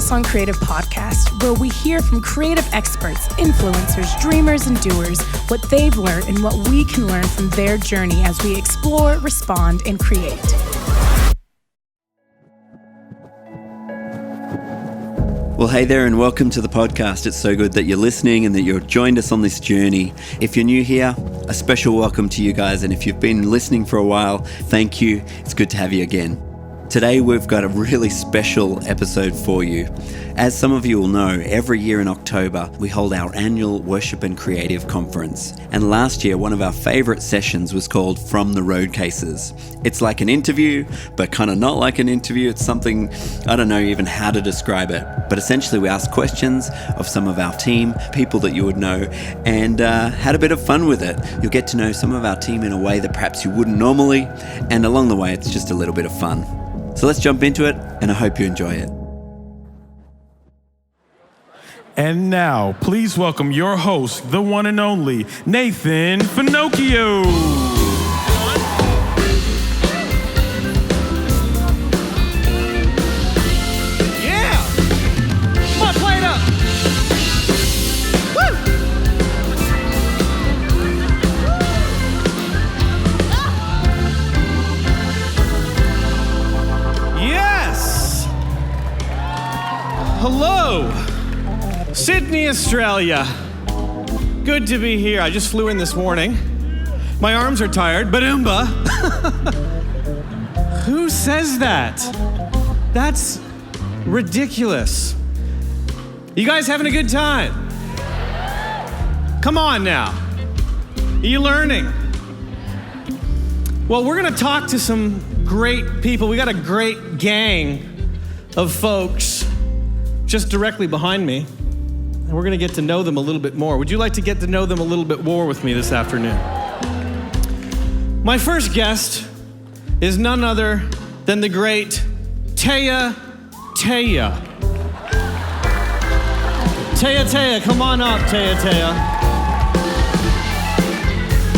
Hillsong Creative Podcast, where we hear from creative experts, influencers, dreamers, and doers, what they've learned and what we can learn from their journey as we explore, respond, and create. Well, hey there and welcome to the podcast. It's so good that you're listening and that you've joined us on this journey. If you're new here, a special welcome to you guys. And if you've been listening for a while, thank you. It's good to have you again. Today, we've got a really special episode for you. As some of you will know, every year in October, we hold our annual Worship and Creative Conference. And last year, one of our favorite sessions was called From the Roadcases. It's like an interview, but kind of not like an interview. It's something, I don't know even how to describe it. But essentially, we asked questions of some of our team, people that you would know, and had a bit of fun with it. You'll get to know some of our team in a way that perhaps you wouldn't normally. And along the way, it's just a little bit of fun. So let's jump into it, and I hope you enjoy it. And now, please welcome your host, the one and only, Nathan Finochio. Yeah! Come on, play it up! Woo! Yes! Hello! Sydney, Australia. Good to be here. I just flew in this morning. My arms are tired, but Oomba. Who says that? That's ridiculous. You guys having a good time? Come on now. Are you learning? Well, we're gonna talk to some great people. We got a great gang of folks just directly behind me. And we're gonna get to know them a little bit more. Would you like to get to know them a little bit more with me this afternoon? My first guest is none other than the great Taya. Taya, come on up, Taya.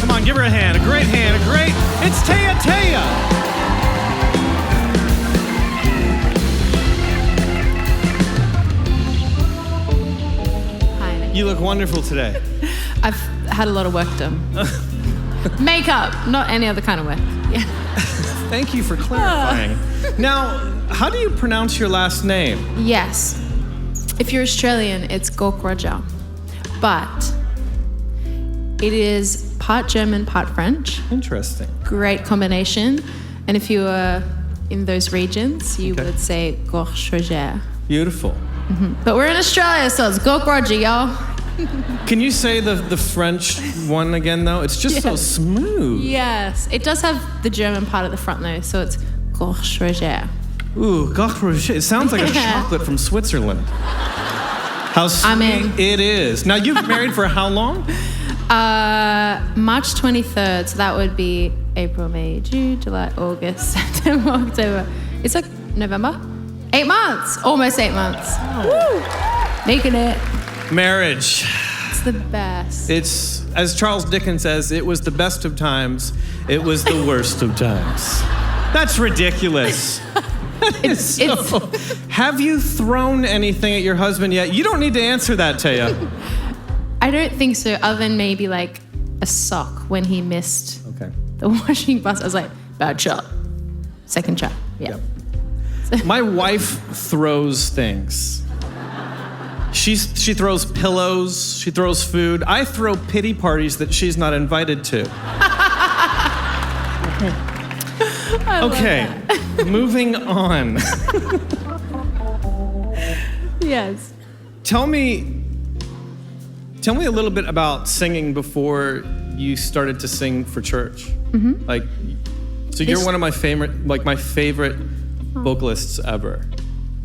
Come on, give her a hand, it's Taya. You look wonderful today. I've had a lot of work done. Makeup, not any other kind of work. Yeah. Thank you for clarifying. Now, how do you pronounce your last name? Yes. If you're Australian, it's Gorkroja. But it is part German, part French. Interesting. Great combination. And if you were in those regions, you would say Gorkroja. Beautiful. Mm-hmm. But we're in Australia, so it's Gorkroja, y'all. Can you say the French one again, though? It's just so smooth. Yes. It does have the German part at the front, though, so it's Gorkroja. Ooh, Gorkroja. It sounds like a chocolate from Switzerland. How sweet it is. Now, you've been married for how long? March 23rd, so that would be April, May, June, July, August, September, October. It's like November? 8 months, almost 8 months. Oh. Woo. Making it. Marriage. It's the best. It's, as Charles Dickens says, it was the best of times, it was the worst of times. That's ridiculous. Have you thrown anything at your husband yet? You don't need to answer that, Taya. I don't think so, other than maybe like a sock when he missed the washing bus. I was like, bad shot. Second shot, yeah. Yep. My wife throws things. She throws pillows, she throws food. I throw pity parties that she's not invited to. Okay, moving on. Yes. Tell me a little bit about singing before you started to sing for church. Mm-hmm. Like, so you're one of my favorite vocalists ever.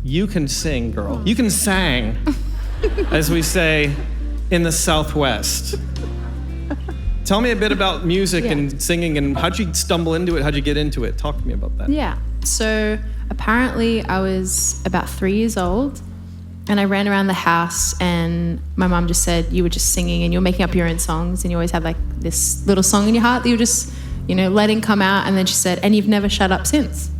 You can sing, girl. You can sang, as we say in the Southwest. Tell me a bit about music and singing, and how'd you stumble into it? How'd you get into it? Talk to me about that. Yeah. So apparently I was about 3 years old, and I ran around the house, and my mum just said, you were just singing and you were making up your own songs, and you always had like this little song in your heart that you were just, letting come out. And then she said, and you've never shut up since.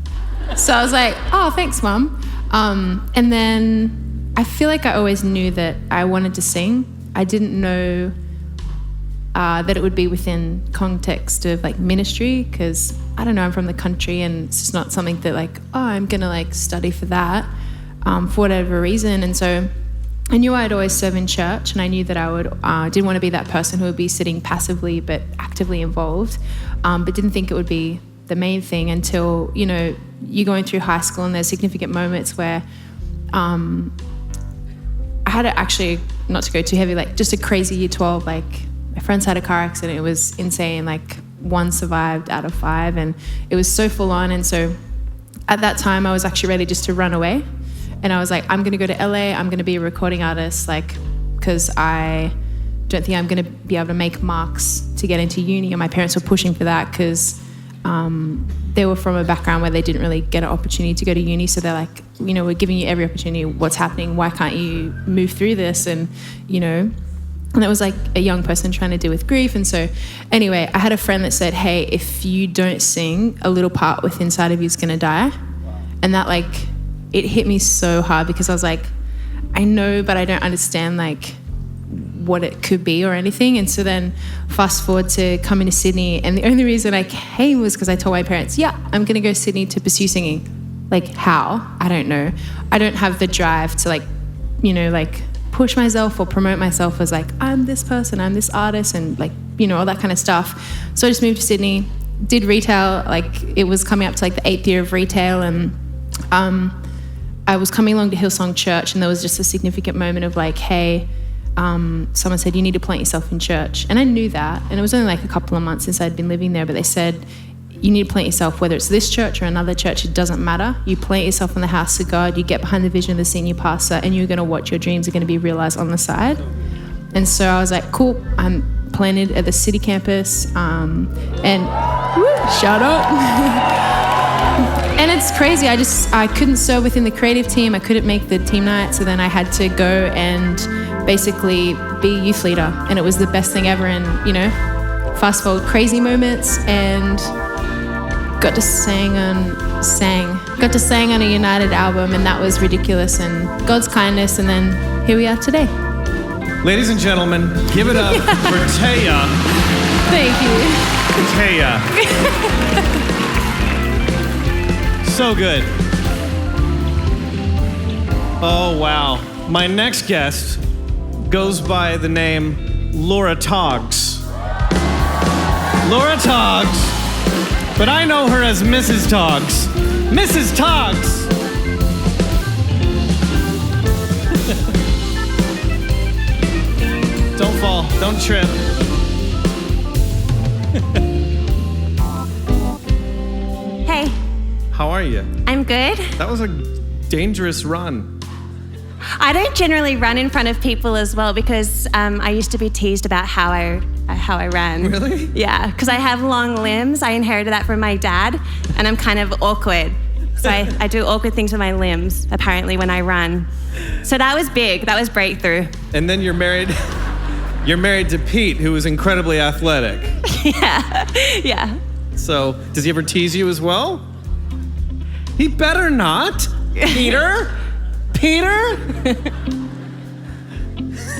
So I was like, oh, thanks, Mum. And then I feel like I always knew that I wanted to sing. I didn't know that it would be within context of like ministry, because I don't know, I'm from the country and it's just not something that like, oh, I'm gonna like study for that for whatever reason. And so I knew I'd always serve in church, and I knew that I didn't want to be that person who would be sitting passively but actively involved, but didn't think it would be the main thing until, you know, you're going through high school and there's significant moments where I had to actually, not to go too heavy, like just a crazy year 12, like my friends had a car accident. It was insane. Like 1 survived out of 5, and it was so full on. And so at that time I was actually ready just to run away. And I was like, I'm going to go to LA. I'm going to be a recording artist, like, because I don't think I'm going to be able to make marks to get into uni. And my parents were pushing for that because they were from a background where they didn't really get an opportunity to go to uni. So they're like, you know, we're giving you every opportunity. What's happening? Why can't you move through this? And, you know, and that was like a young person trying to deal with grief. And so anyway, I had a friend that said, hey, if you don't sing, a little part within inside of you is going to die. And that, like, it hit me so hard, because I was like, I know, but I don't understand like what it could be or anything. And so then fast forward to coming to Sydney, and the only reason I came was because I told my parents, yeah, I'm going to go to Sydney to pursue singing. Like, how? I don't know. I don't have the drive to like, you know, like push myself or promote myself as like, I'm this person, I'm this artist, and like, you know, all that kind of stuff. So I just moved to Sydney, did retail. Like, it was coming up to like the 8th year of retail, and I was coming along to Hillsong Church, and there was just a significant moment of like, hey, someone said, you need to plant yourself in church. And I knew that, and it was only like a couple of months since I'd been living there, but they said, you need to plant yourself, whether it's this church or another church, it doesn't matter. You plant yourself in the house of God, you get behind the vision of the senior pastor, and you're going to watch your dreams are going to be realized on the side. And so I was like, cool, I'm planted at the city campus, and shout out. And it's crazy, I couldn't serve within the creative team, I couldn't make the team night, so then I had to go and basically be a youth leader, and it was the best thing ever. And, you know, fast forward crazy moments, and got to sing on a United album, and that was ridiculous, and God's kindness, and then here we are today. Ladies and gentlemen, give it up for Taya. Thank you. Taya. So good. Oh, wow. My next guest goes by the name Laura Togs. Laura Togs, but I know her as Mrs. Togs. Mrs. Togs! Don't fall, don't trip. Hey. How are you? I'm good. That was a dangerous run. I don't generally run in front of people as well, because I used to be teased about how I ran. Really? Yeah, because I have long limbs. I inherited that from my dad, and I'm kind of awkward. So I do awkward things with my limbs, apparently, when I run. So that was big. That was breakthrough. And then you're married to Pete, who is incredibly athletic. Yeah. So does he ever tease you as well? He better not. Peter?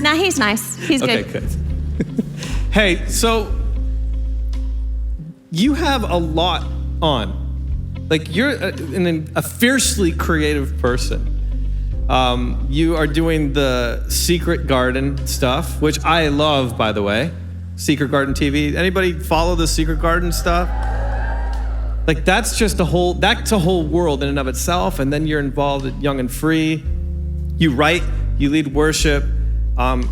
Nah, he's nice. He's good. Okay, good. Hey, so you have a lot on. Like, you're a fiercely creative person. You are doing the Secret Garden stuff, which I love, by the way. Secret Garden TV. Anybody follow the Secret Garden stuff? Like, that's a whole world in and of itself. And then you're involved at Young and Free. You write, you lead worship.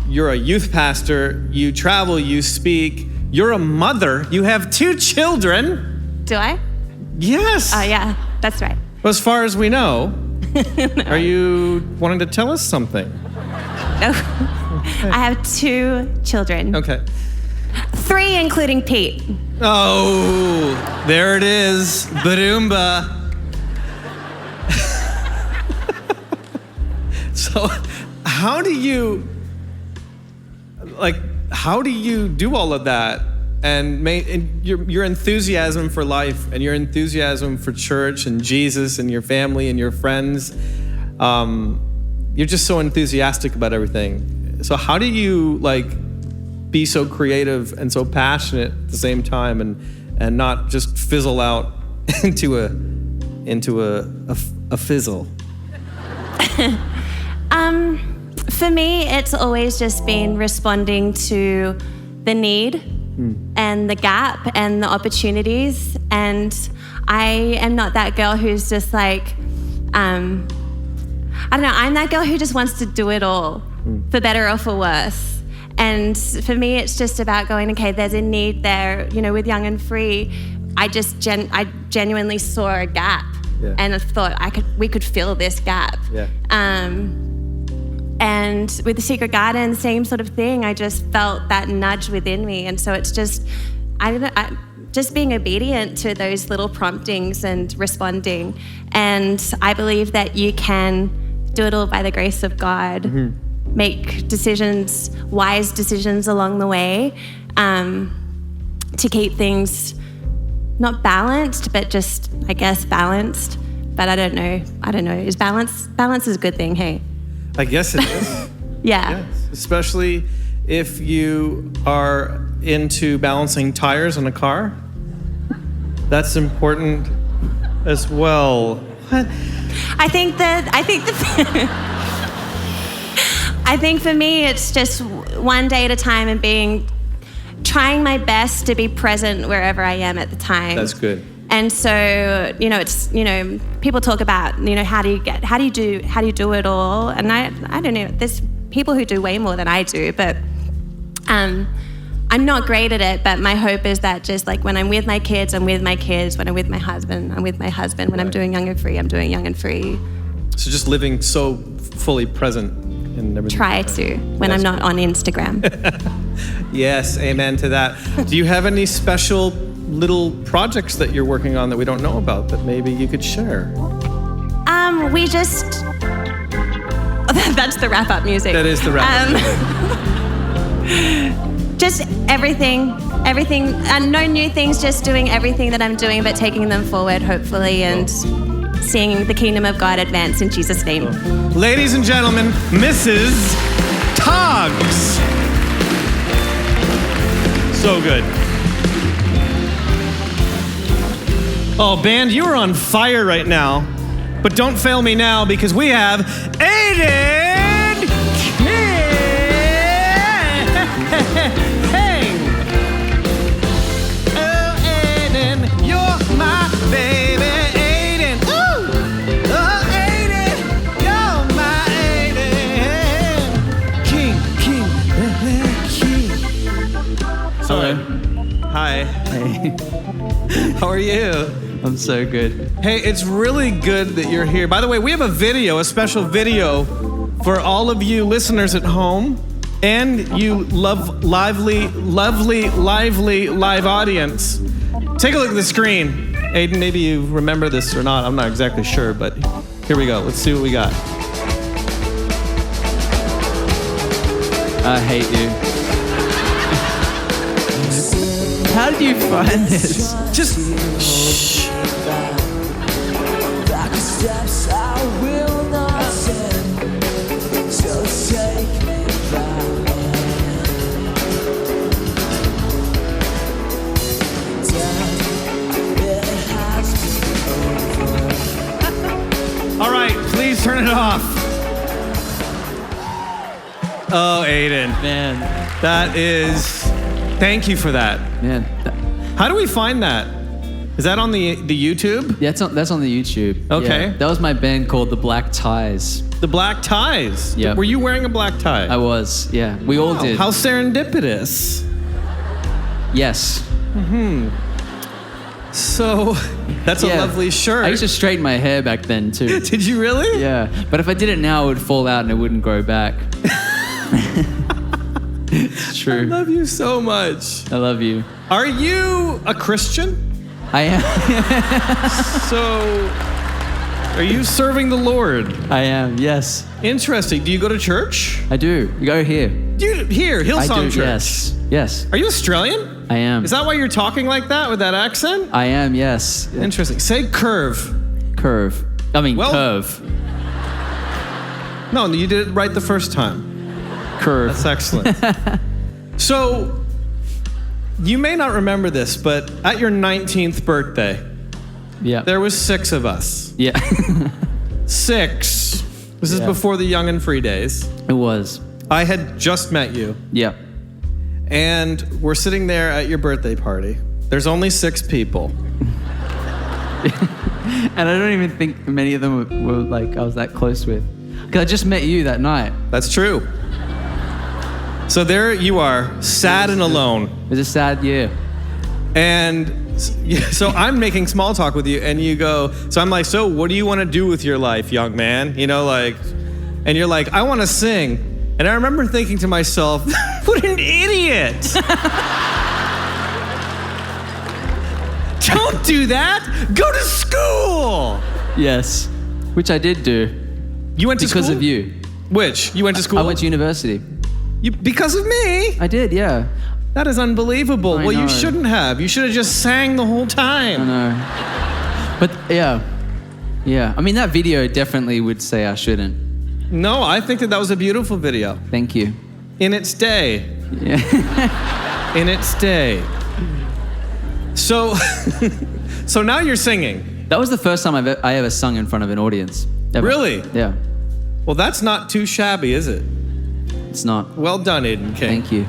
You're a youth pastor. You travel, you speak. You're a mother. You have 2 children. Do I? Yes. Oh, yeah, that's right. Well, as far as we know, are you wanting to tell us something? No. I have 2 children. Okay. 3, including Pete. Oh, there it is. Badoomba. So, how do you do all of that and your enthusiasm for life and your enthusiasm for church and Jesus and your family and your friends? you're just so enthusiastic about everything. So how do you like be so creative and so passionate at the same time and not just fizzle out into a fizzle? For me, it's always just been responding to the need and the gap and the opportunities. And I am not that girl who's just like, I don't know, I'm that girl who just wants to do it all, for better or for worse. And for me, it's just about going, okay, there's a need there, you know, with Young and Free. I genuinely saw a gap, and I thought we could fill this gap. Yeah. And with the Secret Garden, same sort of thing. I just felt that nudge within me, and so it's just, just being obedient to those little promptings and responding. And I believe that you can do it all by the grace of God. Make decisions, wise decisions along the way, to keep things not balanced, but just, I guess, balanced. But I don't know. Is balance is a good thing, hey? I guess it is. Yeah. Yes. Especially if you are into balancing tires on a car. That's important as well. What? I think for me, it's just one day at a time and trying my best to be present wherever I am at the time. That's good. And so, you know, it's, you know, people talk about, you know, how do you do it all? And I don't know, there's people who do way more than I do, but I'm not great at it. But my hope is that just like when I'm with my kids, I'm with my kids. When I'm with my husband, I'm with my husband. When I'm doing Young and Free, I'm doing Young and Free. So just living so fully present in everything. Try to, when I'm not on Instagram. Yes, amen to that. Do you have any special little projects that you're working on that we don't know about that maybe you could share? That's the wrap-up music. That is the wrap-up music. Just everything, and no new things, just doing everything that I'm doing, but taking them forward, hopefully, and seeing the kingdom of God advance in Jesus' name. Ladies and gentlemen, Mrs. Togs. So good. Oh, band, you are on fire right now. But don't fail me now because we have Aodhan King. Oh, Aidan, you're my baby, Aidan. Ooh. Oh, Aidan, you're my Aidan. King. Hello. Hi. Hey, How are you? I'm so good. Hey, it's really good that you're here. By the way, we have a special video for all of you listeners at home and you lively live audience. Take a look at the screen. Aidan, maybe you remember this or not. I'm not exactly sure, but here we go. Let's see what we got. I hate you. How did you find this? Just shh. All right, please turn it off. Oh, Aidan. Man. That is... Thank you for that. Man. How do we find that? Is that on the YouTube? Yeah, that's on the YouTube. Okay. Yeah, that was my band called The Black Ties. The Black Ties? Yeah. Were you wearing a black tie? I was, yeah. We all did. How serendipitous. Yes. So, that's a lovely shirt. I used to straighten my hair back then too. Did you really? Yeah, but if I did it now, it would fall out and it wouldn't grow back. It's true. I love you so much. I love you. Are you a Christian? I am. So, are you serving the Lord? I am, yes. Interesting. Do you go to church? I do. You go here. Here, Hillsong I do, Church. Yes. Are you Australian? I am. Is that why you're talking like that with that accent? I am, yes. Interesting. Say curve. Curve. Well- curve. No, you did it right the first time. Curve. That's excellent. So, you may not remember this, but at your 19th birthday, Yeah. there was 6 of us. Yeah. 6. This is Yeah. before the Young and Free days. It was. I had just met you, Yeah. and we're sitting there at your birthday party. There's only 6 people. And I don't even think many of them were like I was that close with. Because I just met you that night. That's true. So there you are, sad and alone. It was a sad year. And so I'm making small talk with you, and you go, so I'm like, so what do you want to do with your life, young man? You know, like, and you're like, I want to sing. And I remember thinking to myself, what an idiot. Don't do that. Go to school. Yes. Which I did do. You went to school? Because of you. Which? You went to school? I went to university. Because of me? I did, yeah. That is unbelievable. I Well, you know. shouldn't have. You should have just sang the whole I time. know. But yeah. Yeah. I mean, that video definitely would say I shouldn't. No, I think that was a beautiful video. Thank you. In its day. Yeah. In its day. So, so now you're singing. That was the first time I ever sung in front of an audience. Ever. Really? Yeah. Well, that's not too shabby, is it? It's not. Well done, Aodhan King. Thank you.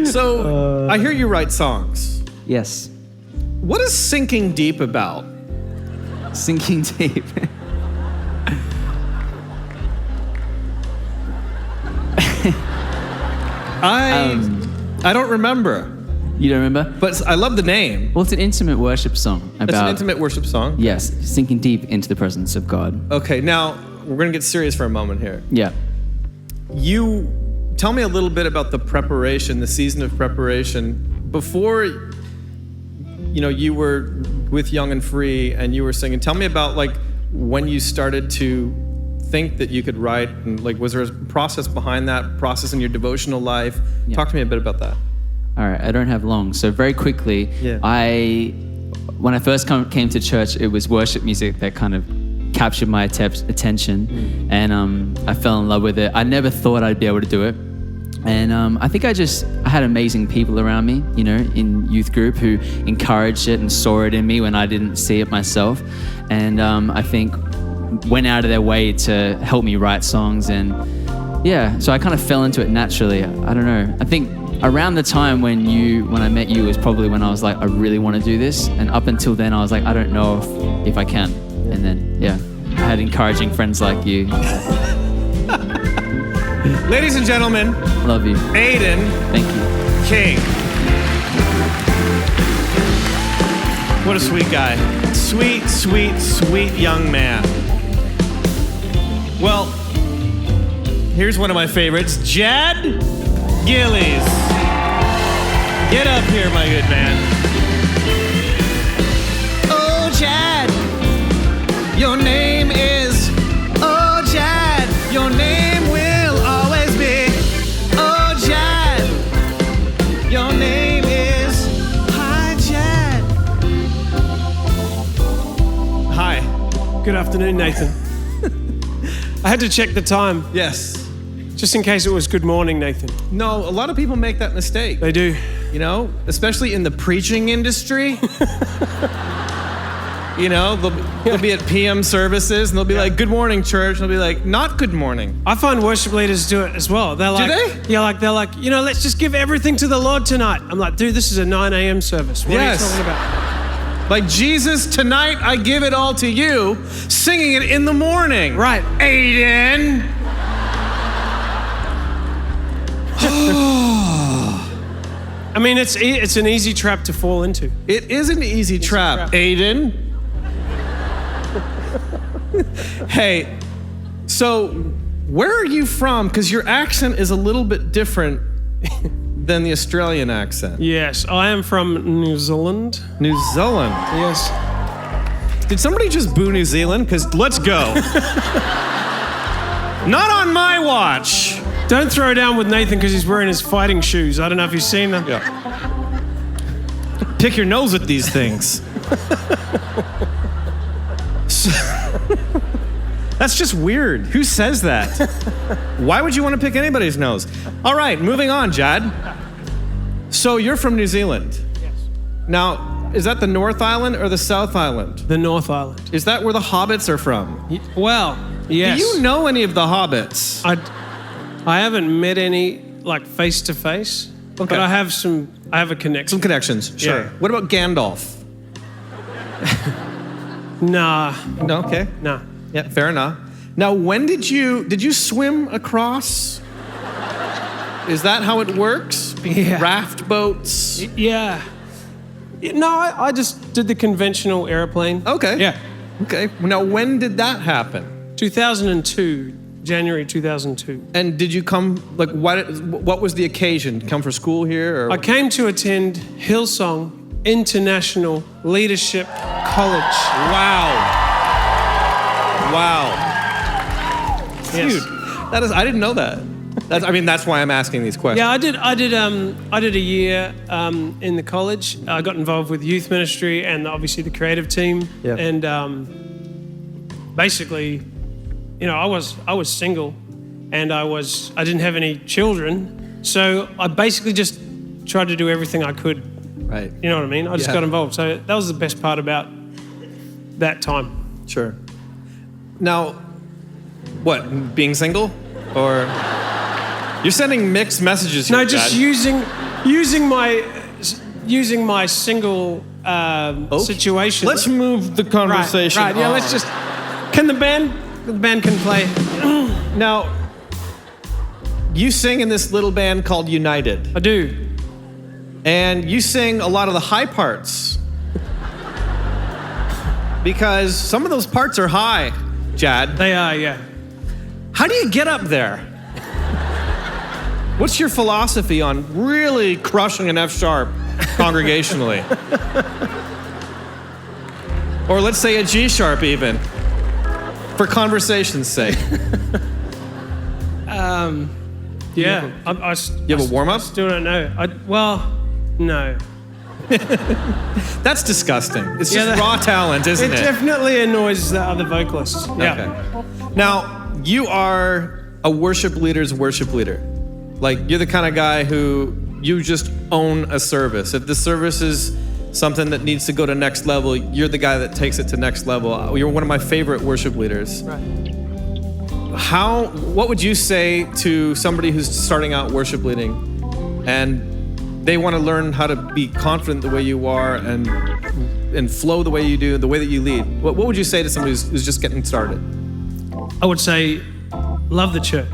So, I hear you write songs. Yes. What is Sinking Deep about? Sinking deep. I don't remember, You don't remember? but I love the name. Well, it's an intimate worship song about. It's an intimate worship song. Yes, sinking deep into the presence of God. Okay, now we're gonna get serious for a moment here. Yeah. You tell me a little bit about the preparation, the season of preparation before. You know, you were with Young and Free, and you were singing. Tell me about like when you started to think that you could write, and like, was there a process behind that process in your devotional life? Yeah. Talk to me a bit about that. All right, I don't have long. So very quickly, Yeah. when I first came to church, it was worship music that kind of captured my attention, and I fell in love with it. I never thought I'd be able to do it. And I think I had amazing people around me, you know, in youth group who encouraged it and saw it in me when I didn't see it myself. And I think went out of their way to help me write songs. And yeah, so I kind of fell into it naturally. I don't know. I think around the time when I met you was probably when I was like, I really want to do this. And up until then, I was like, I don't know if I can. And then, yeah, I had encouraging friends like you. Ladies and gentlemen, Love you. Aidan Thank you. King. What a sweet guy. Sweet, sweet, sweet young man. Well, here's one of my favorites, Jad Gillies. Get up here, my good man. Oh, Jad, your name is, oh, Jad, your name will always be, oh, Jad, your name is, hi, Jad. Hi. Good afternoon, Nathan. I had to check the time, Yes. just in case it was good morning, Nathan. No, a lot of people make that mistake. They do. You know, especially in the preaching industry. You know, they'll be at PM services and they'll be like, good morning, church. And they'll be like, not good morning. I find worship leaders do it as well. They're like, they? Yeah, they're like, you know, let's just give everything to the Lord tonight. I'm like, dude, this is a 9 a.m. service. What Yes. are you talking about? Like, Jesus, tonight I give it all to you, singing it in the morning. Right. Aidan. I mean, it's an easy trap to fall into. It is an easy trap, Aidan. Hey, so where are you from? Because your accent is a little bit different than the Australian accent. Yes, I am from New Zealand. New Zealand. Yes. Did somebody just boo New Zealand? Because let's go. Not on my watch. Don't throw down with Nathan because he's wearing his fighting shoes. I don't know if you've seen them. Yeah. Pick your nose with these things. That's just weird. Who says that? Why would you want to pick anybody's nose? All right, moving on, Jad. So you're from New Zealand. Yes. Now, is that the North Island or the South Island? The North Island. Is that where the hobbits are from? Well, yes. Do you know any of the hobbits? I haven't met any like face to face, Okay. but I have a connection. Some connections, sure. Yeah. What about Gandalf? Nah. No, okay. Nah. Yeah, fair enough. Now, when did you swim across? Is that how it works? Yeah. Raft boats? Yeah. No, I just did the conventional airplane. Okay. Yeah. Okay. Now, when did that happen? 2002, January 2002. And did you come, like, what was the occasion? Come for school here? Or? I came to attend Hillsong International Leadership College. Wow. Yes. Dude, I didn't know that. That's why I'm asking these questions. Yeah, I did a year in the college. I got involved with youth ministry and obviously the creative team. Yeah. And basically, I was single, and I didn't have any children, so I basically just tried to do everything I could. Right. You know what I mean? I just got involved. So that was the best part about that time. Sure. Now, what? Being single, or you're sending mixed messages here? No, just Dad. using my single situation. Let's move the conversation. Right. Yeah. on. Let's just. Can the band can play? Now, you sing in this little band called United, I do. and you sing a lot of the high parts because some of those parts are high, Jad. They are. Yeah. How do you get up there? What's your philosophy on really crushing an F sharp congregationally? Or let's say a G sharp even, for conversation's sake. Yeah. You have a warm up? Still don't know. No. That's disgusting. It's just Yeah, raw talent, isn't It it? definitely annoys the other vocalists. Yeah. Okay. Now, you are a worship leader's worship leader. Like, you're the kind of guy who you just own a service. If the service is something that needs to go to next level, you're the guy that takes it to next level. You're one of my favorite worship leaders. Right. What would you say to somebody who's starting out worship leading and they want to learn how to be confident the way you are and flow the way you do, the way that you lead? What would you say to somebody who's just getting started? I would say, love the church.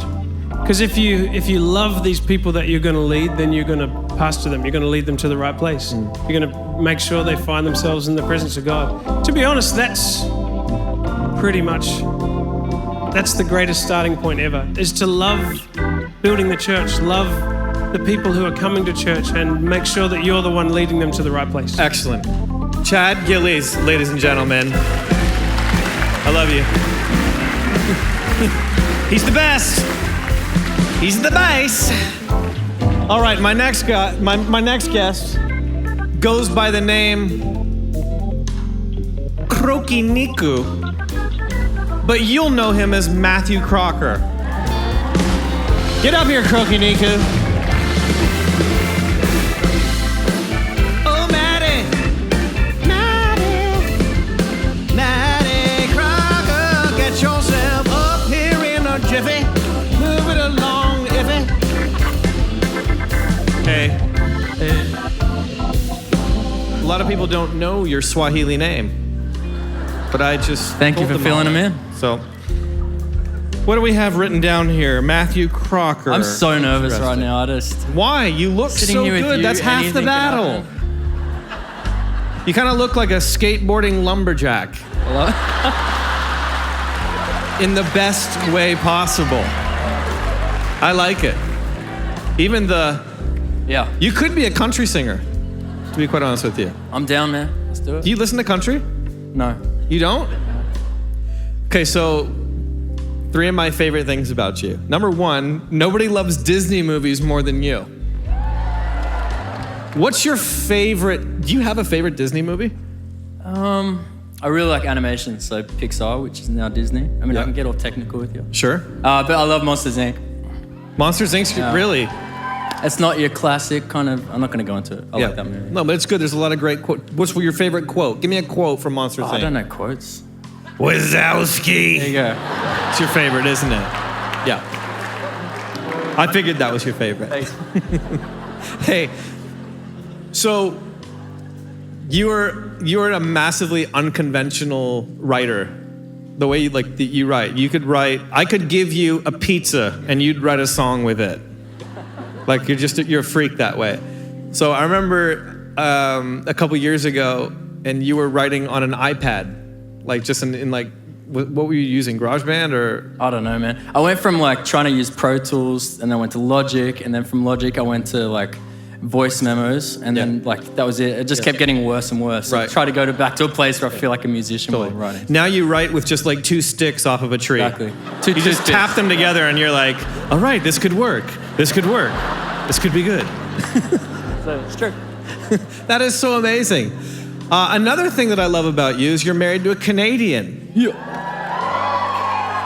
Because if you love these people that you're going to lead, then you're going to pastor them. You're going to lead them to the right place. You're going to make sure they find themselves in the presence of God. To be honest, that's the greatest starting point ever, is to love building the church, love the people who are coming to church, and make sure that you're the one leading them to the right place. Excellent. Jad Gillies, ladies and gentlemen. I love you. He's the best. He's the bass. All right, my next guest goes by the name Kroki Niku, but you'll know him as Matthew Crocker. Get up here, Kroki Niku. Oh, Matty Crocker, get yourself up here in a jiffy. Move it along, iffy. Hey. A lot of people don't know your Swahili name, but I just Thank you for filling them in. So, what do we have written down here? Matthew Crocker. I'm so nervous right Interesting. now. I just Why? You look Sitting so here with good. you, That's half the anything can battle. You kind of look like a skateboarding lumberjack in the best way possible. I like it. Even yeah. you could be a country singer, to be quite honest with you. I'm down, man. Let's do it. Do you listen to country? No. You don't? Okay, so 3 of my favorite things about you. Number 1, nobody loves Disney movies more than you. What's your favorite? Do you have a favorite Disney movie? I really like animation, so Pixar, which is now Disney. I mean, I can get all technical with you. Sure. But I love Monsters, Inc. Monsters, Inc. Really? It's not your classic kind of... I'm not going to go into it. I like that movie. No, but it's good. There's a lot of great quotes. What's your favorite quote? Give me a quote from Monsters, Inc. I don't know quotes. Wazowski. There you go. It's your favorite, isn't it? Yeah. I figured that was your favorite. Hey, so you're a massively unconventional writer. The way you write. You could write, I could give you a pizza and you'd write a song with it. Like you're a freak that way. So I remember a couple years ago, and you were writing on an iPad, like just in like, what were you using, GarageBand or? I don't know, man. I went from like trying to use Pro Tools, and then I went to Logic, and then from Logic I went to like voice memos, and then like that was it. It just kept getting worse and worse. Right. So I try to go back to a place where I feel like a musician while writing. Now you write with just like 2 sticks off of a tree. Exactly. You just tap them together and you're like, all right, this could work. This could work. This could be good. So it's true. That is so amazing. Another thing that I love about you is you're married to a Canadian. Yeah.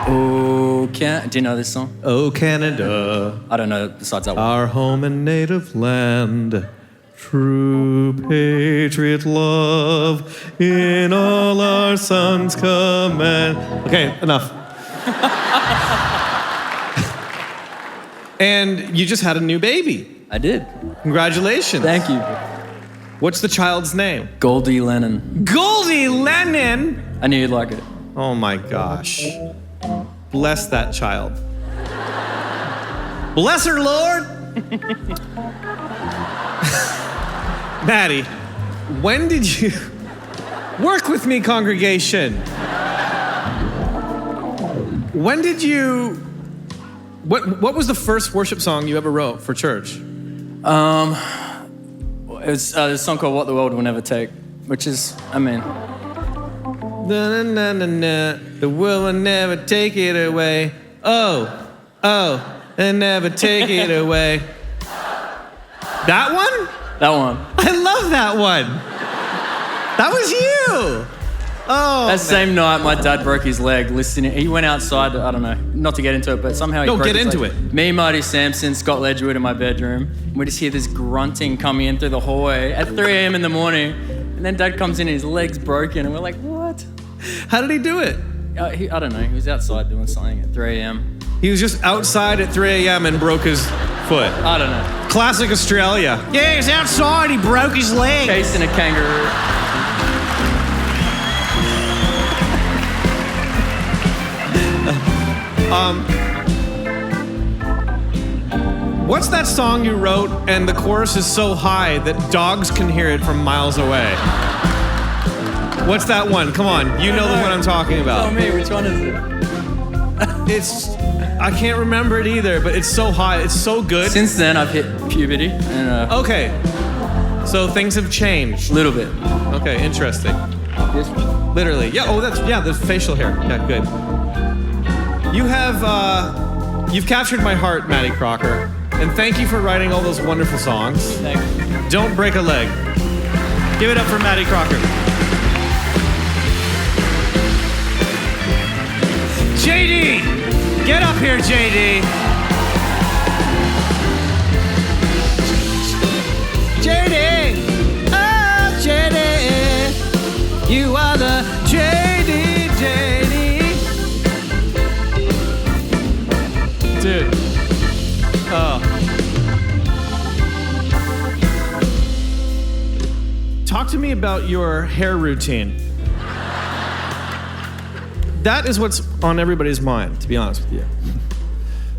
Oh, do you know this song? Oh, Canada. I don't know besides that one. Our home and native land. True patriot love in all our sons command. Okay, enough. And you just had a new baby. I did. Congratulations. Thank you. What's the child's name? Goldie Lennon. Goldie Lennon? I knew you'd like it. Oh my gosh. Bless that child. Bless her, Lord. Maddie, when did you work with me, congregation? When did you, what was the first worship song you ever wrote for church? It was a song called What the World Will Never Take, which is, I mean... Na, na, na, na, the world will never take it away. Oh, and never take it away. That one? That one. I love that one. That was you. Oh. That same night, my dad broke his leg listening. He went outside, I don't know, not to get into it, but somehow he broke his leg. Don't get into it. Me, Marty Sampson, Scott Ledgerwood in my bedroom. We just hear this grunting coming in through the hallway at 3 a.m. in the morning. And then dad comes in and his leg's broken. And we're like, what? How did he do it? I don't know. He was outside doing something at 3 a.m. He was just outside at 3 a.m. and broke his foot. I don't know. Classic Australia. Yeah, he's outside. He broke his leg. Chasing a kangaroo. What's that song you wrote and the chorus is so high that dogs can hear it from miles away? What's that one? Come on, you know the one I'm talking about. Tell me, which one is it? I can't remember it either, but it's so high, it's so good. Since then, I've hit puberty. And, okay, so things have changed. A little bit. Okay, interesting. This one? Literally, yeah, there's facial hair. Yeah, good. You've captured my heart, Matty Crocker, and thank you for writing all those wonderful songs. Thank you. Don't break a leg. Give it up for Matty Crocker. JD! Get up here, JD! JD! Oh, JD! You are the JD, Dude. Oh. Talk to me about your hair routine. That is what's on everybody's mind, to be honest with you.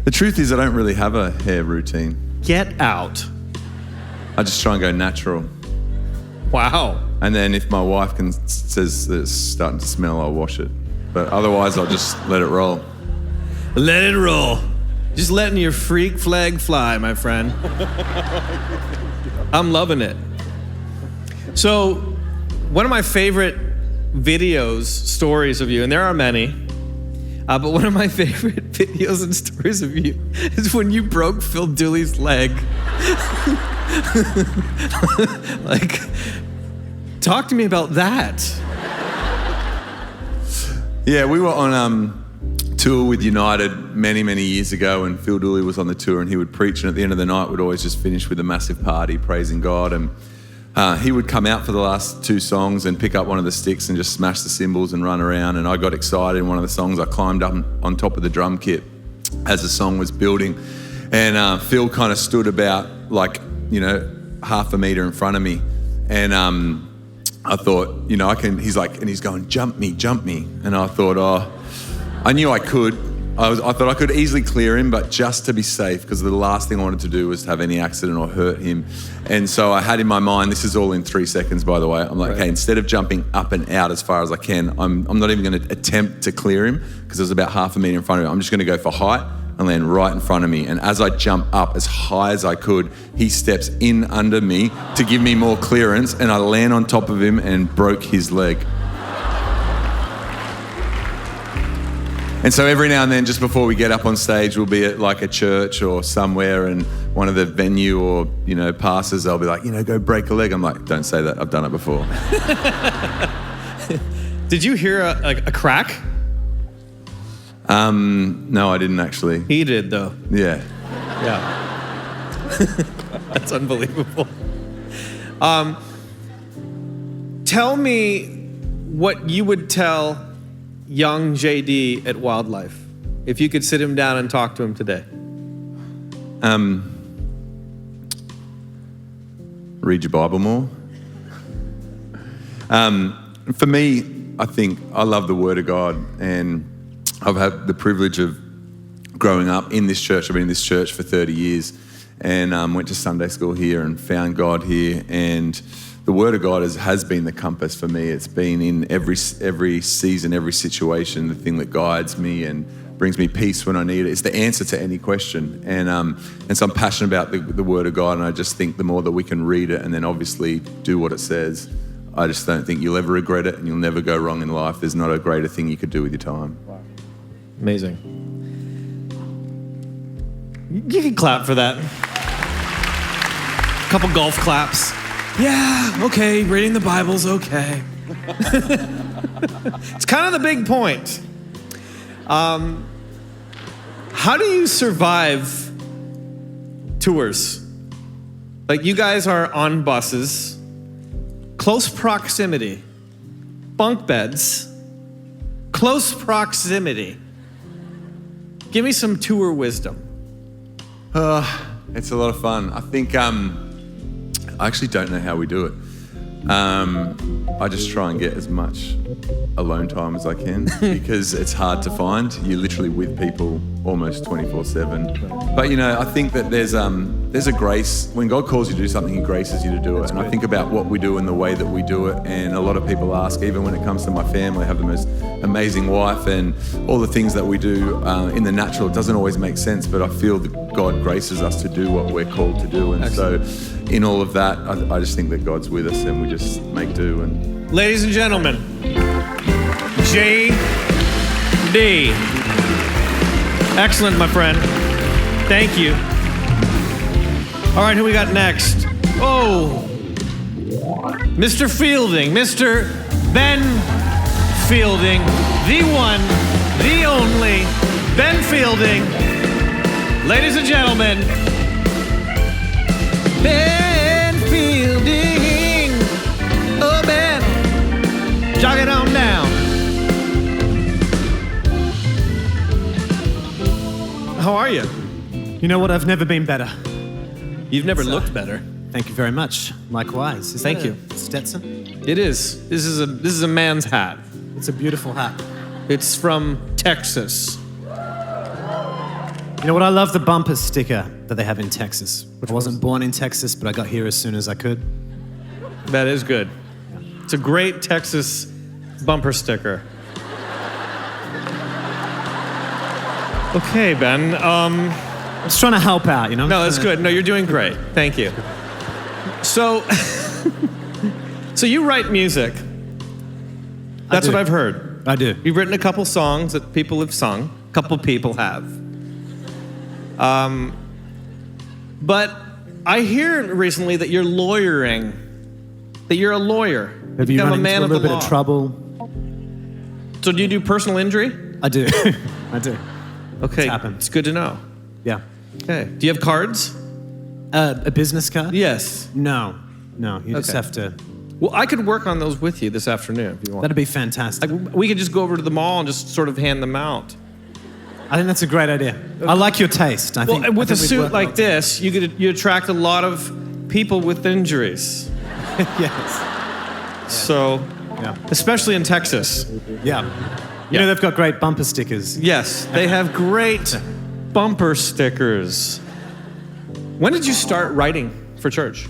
The truth is I don't really have a hair routine. Get out. I just try and go natural. Wow. And then if my wife says that it's starting to smell, I'll wash it. But otherwise, I'll just let it roll. Let it roll. Just letting your freak flag fly, my friend. I'm loving it. So, one of my favorite videos, stories of you, and there are many, but one of my favorite videos and stories of you is when you broke Phil Dooley's leg. Like, talk to me about that. Yeah, we were on tour with United many, many years ago, and Phil Dooley was on the tour, and he would preach, and at the end of the night we'd always just finish with a massive party praising God. And he would come out for the last 2 songs and pick up one of the sticks and just smash the cymbals and run around. And I got excited in one of the songs. I climbed up on top of the drum kit as the song was building, and Phil kind of stood about half a metre in front of me, and I thought, he's like, and he's going, jump me, and I thought, I knew I could. I thought I could easily clear him, but just to be safe, because the last thing I wanted to do was to have any accident or hurt him. And so I had in my mind, this is all in 3 seconds, by the way. I'm like, okay, instead of jumping up and out as far as I can, I'm not even going to attempt to clear him, because there's about half a metre in front of him. I'm just going to go for height and land right in front of me. And as I jump up as high as I could, he steps in under me to give me more clearance, and I land on top of him and broke his leg. And so every now and then, just before we get up on stage, we'll be at like a church or somewhere, and one of the venue or, pastors, they'll be like, go break a leg. I'm like, don't say that, I've done it before. Did you hear a crack? No, I didn't actually. He did, though. Yeah. That's unbelievable. Tell me what you would tell young JD at Wildlife if you could sit him down and talk to him today. Read your Bible more. For me, I think I love the Word of God, and I've had the privilege of growing up in this church. I've been in this church for 30 years, and went to Sunday school here and found God here. And the Word of God has been the compass for me. It's been in every season, every situation, the thing that guides me and brings me peace when I need it. It's the answer to any question. And so I'm passionate about the Word of God, and I just think the more that we can read it and then obviously do what it says, I just don't think you'll ever regret it, and you'll never go wrong in life. There's not a greater thing you could do with your time. Wow. Amazing. You can clap for that. A couple golf claps. Yeah, okay, reading the Bible's okay. It's kind of the big point. How do you survive tours? Like, you guys are on buses, close proximity, bunk beds, close proximity. Give me some tour wisdom. It's a lot of fun. I think I actually don't know how we do it. I just try and get as much alone time as I can because it's hard to find. You're literally with people almost 24/7. But I think that there's a grace. When God calls you to do something, He graces you to do it. And I think about what we do and the way that we do it. And a lot of people ask, even when it comes to my family, I have the most amazing wife, and all the things that we do in the natural, it doesn't always make sense, but I feel that God graces us to do what we're called to do. And so in all of that, I just think that God's with us, and we just make do. And ladies and gentlemen, JD. Excellent, my friend. Thank you. All right, who we got next? Oh, Mr. Fielding, Mr. Ben Fielding, the one, the only, Ben Fielding. Ladies and gentlemen, Ben Fielding. Oh, Ben, jog it on down. How are you? You know what? I've never been better. You've never looked better. Thank you very much. Likewise. Thank you. Stetson? It is. This is a man's hat. It's a beautiful hat. It's from Texas. You know what? I love the bumper sticker that they have in Texas. I wasn't born in Texas, but I got here as soon as I could. That is good. It's a great Texas bumper sticker. Okay, Ben. I'm just trying to help out, No, that's good. No, you're doing great. Thank you. So, so you write music. That's what I've heard. I do. You've written a couple songs that people have sung. A couple people have. But I hear recently that you're lawyering. That you're a lawyer. Have you run into a little bit of trouble? So do you do personal injury? I do. I do. Okay, It's happened. it's good to know. Yeah. Okay, do you have cards? A business card? Yes. No. You just Okay. have to. Well, I could work on those with you this afternoon if you want. That'd be fantastic. Like, we could just go over to the mall and just sort of hand them out. I think that's a great idea. I like your taste. I Well, think with I a think we'd suit work like well this, you attract a lot of people with injuries. together. Yes. So, Yeah. especially in Texas. Yeah. You know they've got great bumper stickers. Yes, they have great bumper stickers. When did you start writing for church?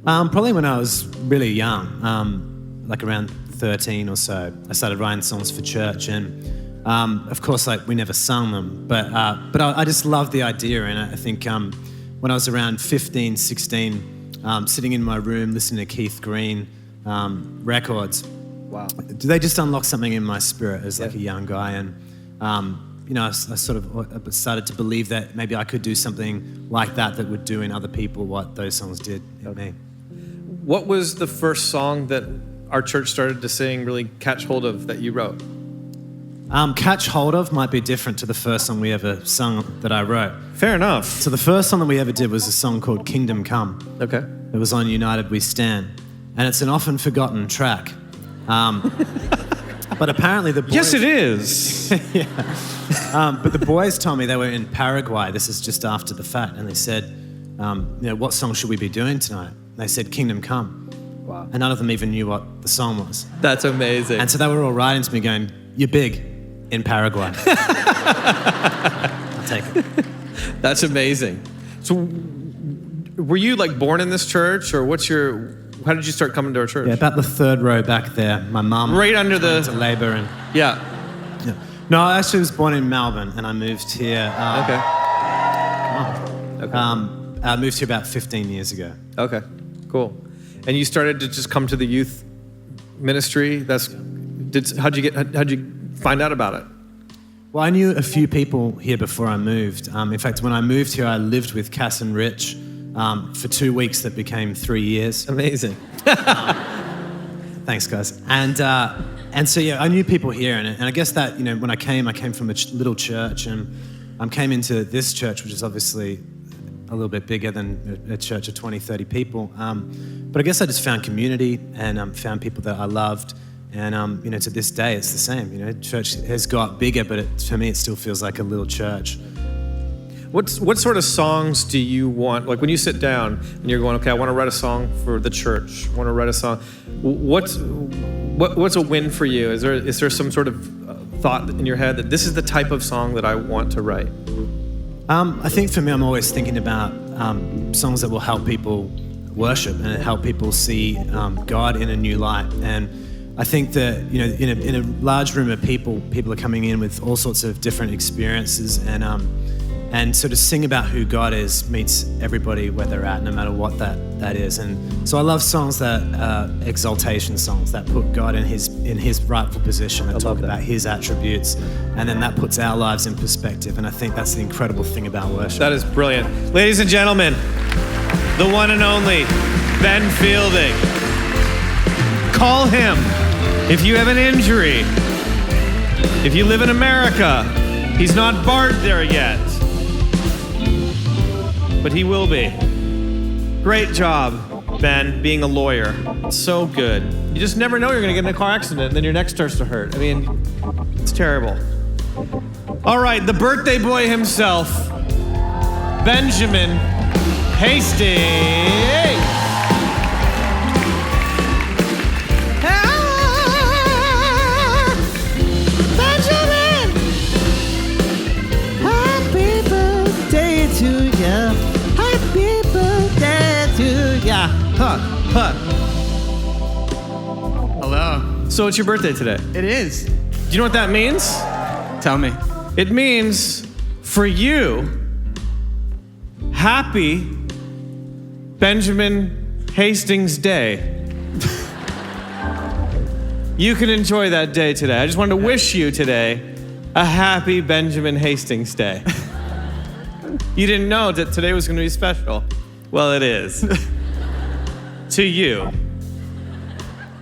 Probably when I was really young, like around 13 or so. I started writing songs for church, and of course, like we never sung them, but I just loved the idea, and I think when I was around 15, 16, sitting in my room listening to Keith Green records. Wow. They just unlocked something in my spirit as like a young guy, and I sort of started to believe that maybe I could do something like that would do in other people what those songs did in me. What was the first song that our church started to sing, really catch hold of, that you wrote? Catch Hold Of might be different to the first song we ever sung that I wrote. Fair enough. So the first song that we ever did was a song called Kingdom Come. Okay. It was on United We Stand, and it's an often forgotten track. But apparently the boys... Yes, it is. But the boys told me they were in Paraguay. This is just after the fact, and they said, what song should we be doing tonight? And they said Kingdom Come. Wow. And none of them even knew what the song was. That's amazing. And so they were all writing to me going, "You're big in Paraguay." I'll take it. That's amazing. So were you like born in this church, or how did you start coming to our church? Yeah, about the third row back there. My mum Right under the- went to labour and... Yeah. Yeah. No, I actually was born in Melbourne, and I moved here. Okay. I moved here about 15 years ago. Okay. Cool. And you started to just come to the youth ministry. How'd you find out about it? Well, I knew a few people here before I moved. In fact, when I moved here, I lived with Cass and Rich for 2 weeks that became 3 years. Amazing. Thanks, guys. And so, yeah, I knew people here. And I guess that, when I came from a little church, and I came into this church, which is obviously a little bit bigger than a church of 20, 30 people. But I guess I just found community and found people that I loved. And, to this day, it's the same. Church has got bigger, but for me, it still feels like a little church. What sort of songs do you want? Like when you sit down and you're going, okay, I want to write a song for the church. I want to write a song. What's a win for you? Is there some sort of thought in your head that this is the type of song that I want to write? I think for me, I'm always thinking about songs that will help people worship and help people see God in a new light. And I think that in a large room of people are coming in with all sorts of different experiences, and sort of sing about who God is meets everybody where they're at, no matter what that is. And so I love songs that exaltation songs that put God in his rightful position, that talk about his attributes, and then that puts our lives in perspective. And I think that's the incredible thing about worship. That is brilliant. Ladies and gentlemen, the one and only Ben Fielding. Call him if you have an injury. If you live in America, he's not barred there yet, but he will be. Great job, Ben, being a lawyer. It's so good. You just never know you're going to get in a car accident and then your neck starts to hurt. I mean, it's terrible. All right, the birthday boy himself, Benjamin Hastings. Benjamin, happy birthday to you. Happy birthday to you. Hello. So it's your birthday today. It is. Do you know what that means? Tell me. It means for you, happy Benjamin Hastings Day. You can enjoy that day today. I just wanted to wish you today a happy Benjamin Hastings Day. You didn't know that today was going to be special. Well, it is. To you.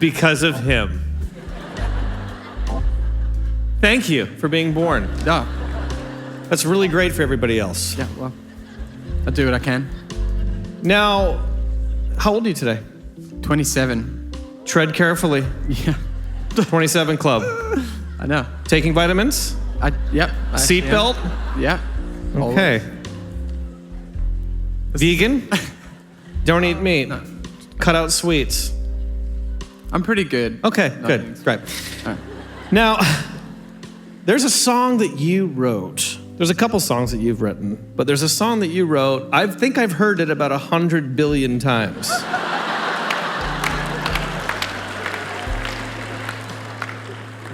Because of him. Thank you for being born. Yeah. That's really great for everybody else. Yeah, well, I'll do what I can. Now, how old are you today? 27. Tread carefully. Yeah. 27 Club. I know. Taking vitamins? Yep. Seatbelt? Yeah. Okay. Vegan? Don't eat meat. No. Cut out sweets. I'm pretty good. Okay, good. Great. Now, there's a song that you wrote. There's a couple songs that you've written, but there's a song that you wrote. I think I've heard it about 100 billion times.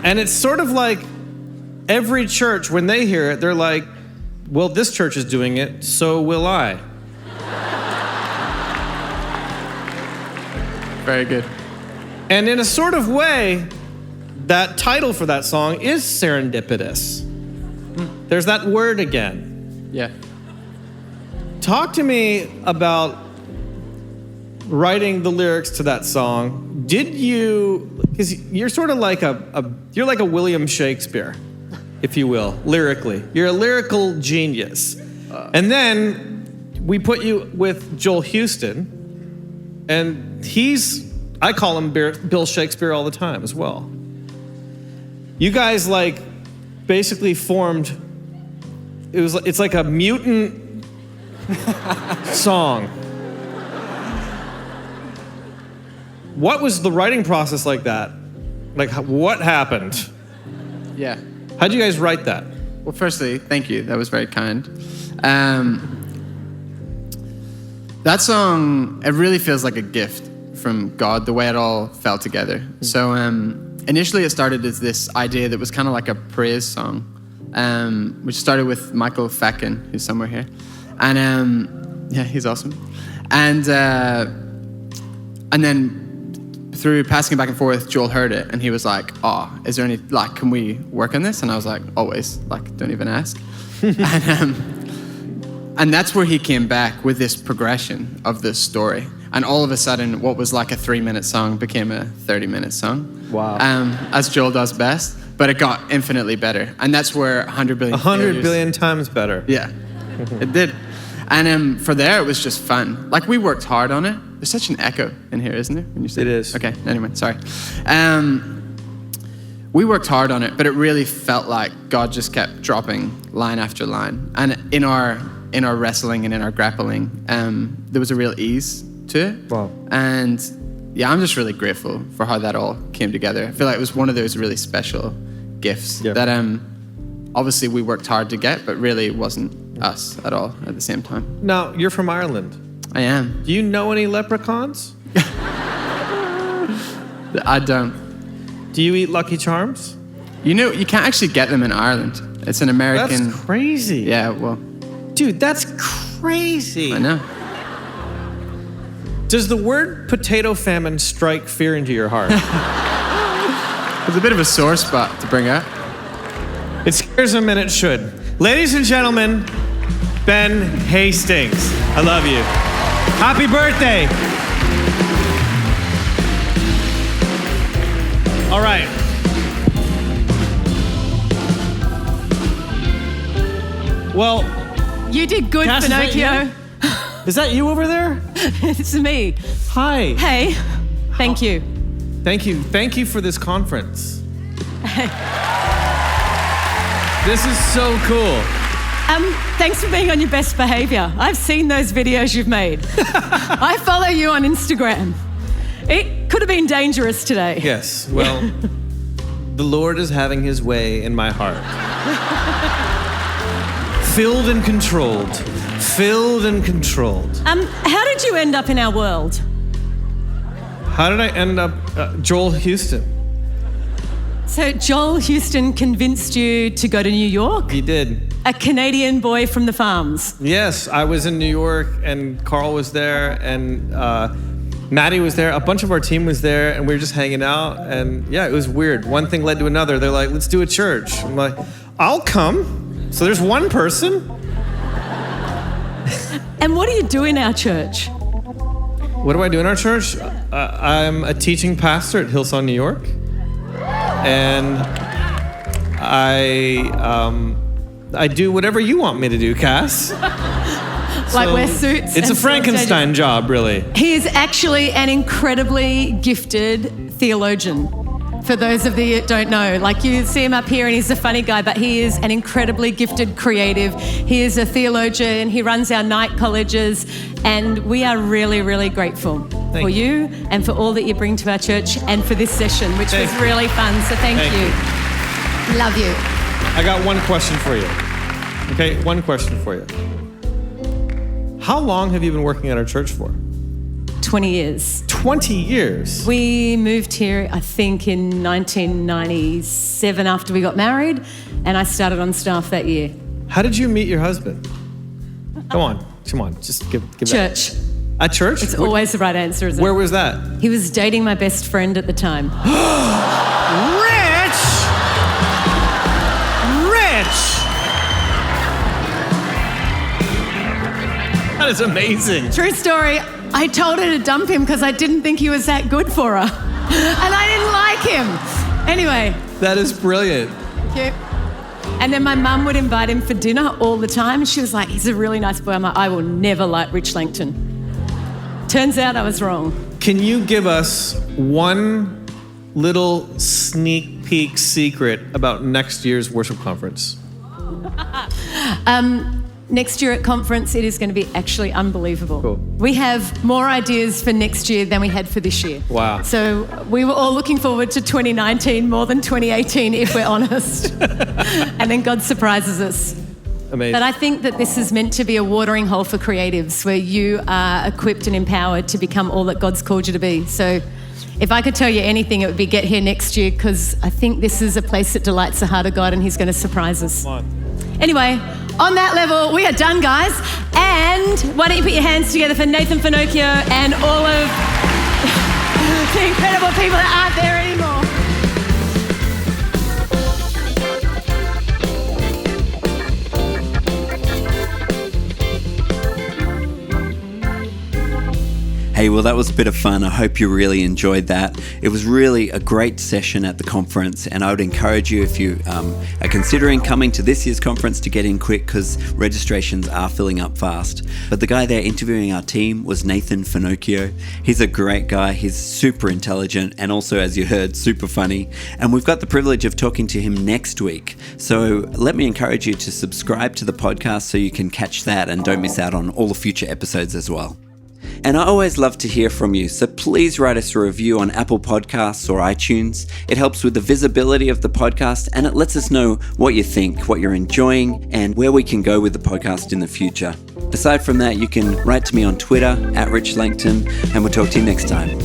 And it's sort of like every church, when they hear it, they're like, well, this church is doing it, so will I. Very good. And in a sort of way, that title for that song is serendipitous. There's that word again. Yeah. Talk to me about writing the lyrics to that song. Did you, because you're sort of like you're like a William Shakespeare, if you will, lyrically. You're a lyrical genius. And then we put you with Joel Houston, and I call him Bill Shakespeare all the time as well. You guys like basically formed, it's like a mutant song. What was the writing process like that? Like, what happened? Yeah. How'd you guys write that? Well, firstly, thank you. That was very kind. That song, it really feels like a gift from God, the way it all fell together. So initially it started as this idea that was kind of like a praise song, which started with Michael Feckin, who's somewhere here. And yeah, he's awesome. And then through passing it back and forth, Joel heard it and he was like, oh, is there any, like, can we work on this? And I was like, always, like, don't even ask. And that's where he came back with this progression of this story. And all of a sudden, what was like a 3-minute song became a 30-minute song. Wow. As Joel does best, but it got infinitely better. And that's where 100 billion 100 billion times better. Yeah, it did. And for there, it was just fun. Like, we worked hard on it. There's such an echo in here, isn't there? When you say it is. Okay, anyway, sorry. We worked hard on it, but it really felt like God just kept dropping line after line. And in our wrestling and in our grappling, there was a real ease to it. Wow. And yeah, I'm just really grateful for how that all came together. I feel like it was one of those really special gifts that obviously we worked hard to get, but really it wasn't us at all at the same time. Now, you're from Ireland. I am. Do you know any leprechauns? I don't. Do you eat Lucky Charms? You know, you can't actually get them in Ireland. It's an American... That's crazy. Yeah, well... Dude, that's crazy. I know. Does the word potato famine strike fear into your heart? It's a bit of a sore spot to bring up. It scares him and it should. Ladies and gentlemen, Ben Hastings. I love you. Happy birthday. All right. Well, you did good, Cass, Pinocchio. Is that you over there? It's me. Hi. Hey, thank you. Thank you. Thank you for this conference. This is so cool. Thanks for being on your best behavior. I've seen those videos you've made. I follow you on Instagram. It could have been dangerous today. Yes, well, the Lord is having his way in my heart. Filled and controlled. Filled and controlled. How did you end up in our world? How did I end up Joel Houston? So Joel Houston convinced you to go to New York? He did. A Canadian boy from the farms. Yes, I was in New York and Carl was there and Maddie was there. A bunch of our team was there and we were just hanging out and yeah, it was weird. One thing led to another. They're like, let's do a church. I'm like, I'll come. So there's one person. And what do you do in our church? What do I do in our church? I'm a teaching pastor at Hillsong, New York. And I do whatever you want me to do, Cass. Like wear suits. It's a Frankenstein job, really. He is actually an incredibly gifted theologian. For those of you that don't know, like you see him up here and he's a funny guy, but he is an incredibly gifted creative. He is a theologian. He runs our night colleges, and we are really, really grateful for you and for all that you bring to our church and for this session, which was really fun. So thank you. Love you. I got one question for you. Okay, one question for you. How long have you been working at our church for? 20 years. 20 years? We moved here, I think, in 1997 after we got married, and I started on staff that year. How did you meet your husband? Come on, just give Church. That. At church? It's always the right answer, isn't it? Where was that? He was dating my best friend at the time. That is amazing. True story. I told her to dump him because I didn't think he was that good for her. And I didn't like him. Anyway. That is brilliant. Thank you. And then my mum would invite him for dinner all the time. She was like, he's a really nice boy. I'm like, I will never like Rich Langton. Turns out I was wrong. Can you give us one little sneak peek secret about next year's worship conference? Next year at conference, it is going to be actually unbelievable. Cool. We have more ideas for next year than we had for this year. Wow. So we were all looking forward to 2019 more than 2018, if we're honest. And then God surprises us. Amazing. But I think that this is meant to be a watering hole for creatives where you are equipped and empowered to become all that God's called you to be. So if I could tell you anything, it would be get here next year, because I think this is a place that delights the heart of God and He's going to surprise us. Come on. Anyway, on that level, we are done, guys. And why don't you put your hands together for Nathan Finochio and all of the incredible people that aren't there anymore. Hey, well, that was a bit of fun. I hope you really enjoyed that. It was really a great session at the conference, and I would encourage you, if you are considering coming to this year's conference, to get in quick, because registrations are filling up fast. But the guy there interviewing our team was Nathan Finochio. He's a great guy. He's super intelligent and also, as you heard, super funny. And we've got the privilege of talking to him next week. So let me encourage you to subscribe to the podcast so you can catch that and don't miss out on all the future episodes as well. And I always love to hear from you, so please write us a review on Apple Podcasts or iTunes. It helps with the visibility of the podcast, and it lets us know what you think, what you're enjoying, and where we can go with the podcast in the future. Aside from that, you can write to me on Twitter @RichLangton, and we'll talk to you next time.